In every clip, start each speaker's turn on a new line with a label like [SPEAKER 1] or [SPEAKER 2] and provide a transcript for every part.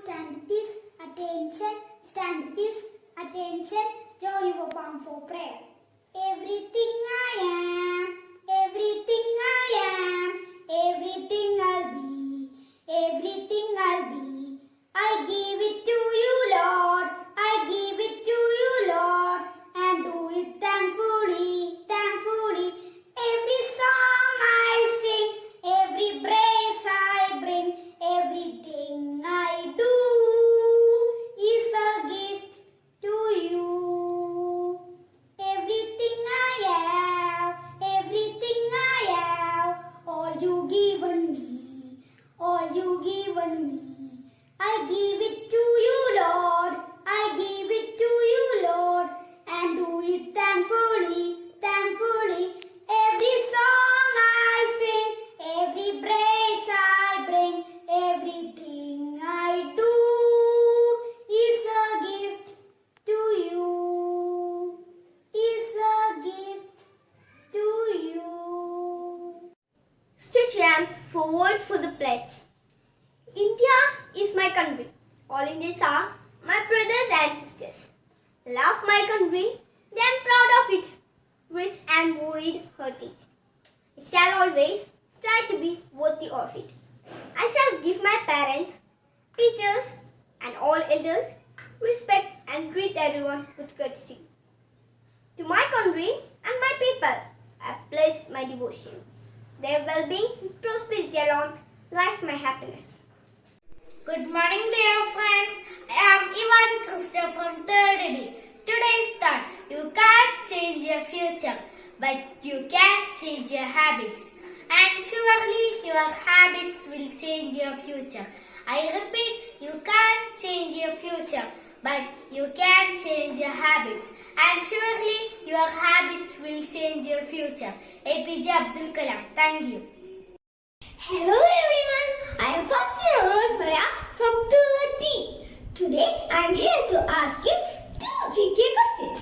[SPEAKER 1] stand this, attention, join your palm for prayer. Everything I am, everything I am, everything I'll be, everything I'll be. I give it to you, Lord, I give it to you, Lord, and do it thankfully, thankfully. Every song I sing, every praise I bring, everything I do is a gift to you. Everything I have, everything I have, all you given me, all you given me. I give it to you, Lord, I give it to you, Lord, and do it thankfully, thankfully. Every song I sing, every praise I bring, everything I do is a gift to you, is a gift to you.
[SPEAKER 2] Stretch arms forward for the pledge. India is my country. All Indians are my brothers and sisters. Love my country, then I'm proud of its rich and varied heritage. I shall always strive to be worthy of it. I shall give my parents, teachers, and all elders respect and treat everyone with courtesy. To my country and my people, I pledge my devotion. Their well-being and prosperity alone lies my happiness.
[SPEAKER 3] Good morning, dear friends. I am Ivan Krista from 3rd D. Today's thought: you can't change your future, but you can change your habits. And surely your habits will change your future. I repeat, you can't change your future, but you can change your habits. And surely your habits will change your future. APJ Abdul Kalam. Thank you.
[SPEAKER 2] Hello everyone, I am first year Rose Maria from 3rd D. Today I am here to ask you two GK questions.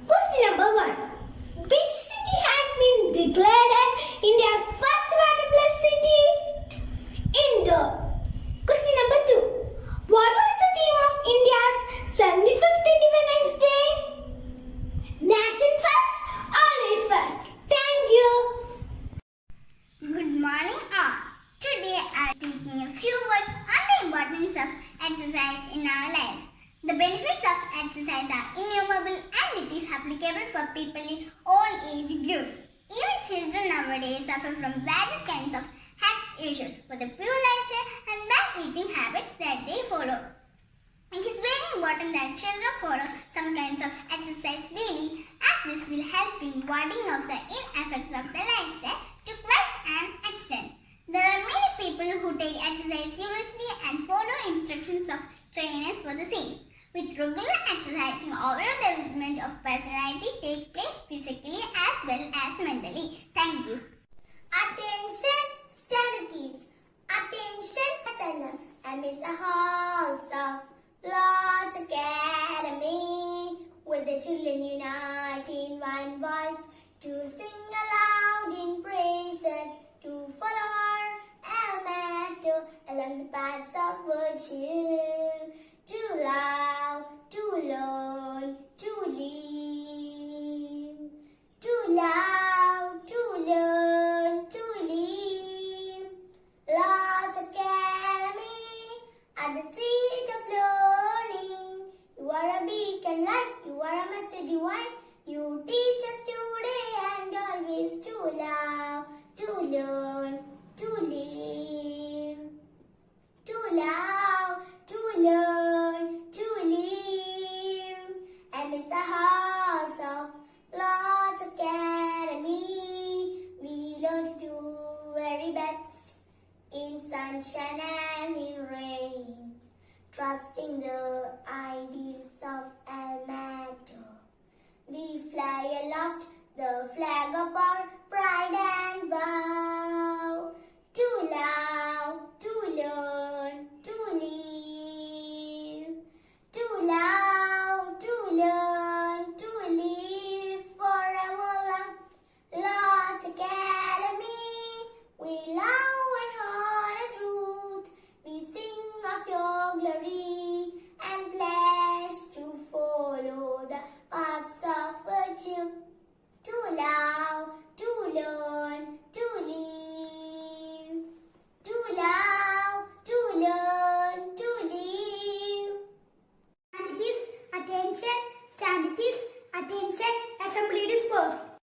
[SPEAKER 2] Question number 1. Which city has been declared as India's first water plus city? Indoor. Question number 2. What was the theme of India's 75th Independence Day? Nation first, always first. Thank you.
[SPEAKER 1] Good morning all. Today I am speaking a few words on the importance of exercise in our lives. The benefits of exercise are innumerable and it is applicable for people in all age groups. Even children nowadays suffer from various kinds of health issues for the poor lifestyle and bad eating habits that they follow. It is very important that children follow some kinds of exercise daily, as this will help in warding off the ill effects of the lifestyle to quite an extent. There are many people who take exercise seriously and follow instructions of trainers for the same. With regular exercising, overall development of personality takes place physically as well as mentally. Thank you.
[SPEAKER 2] Attention, studies. Attention, SLM. And Mr. Halls of Lord's Academy. With the children unite in one voice to sing aloud in praises, to follow our motto along the paths of virtue, to love, to learn, to live, to love, to learn, to live. Lord's Academy at the seat of learning. You are a beacon light, you are a master divine. You teach us today and always to love, to learn, to live, to love, to learn, to live. And it's the house of Lord's Academy. We learn to do very best in sunshine and in rain, trusting the ideals of Almato. We fly aloft the flag of our pride and vow to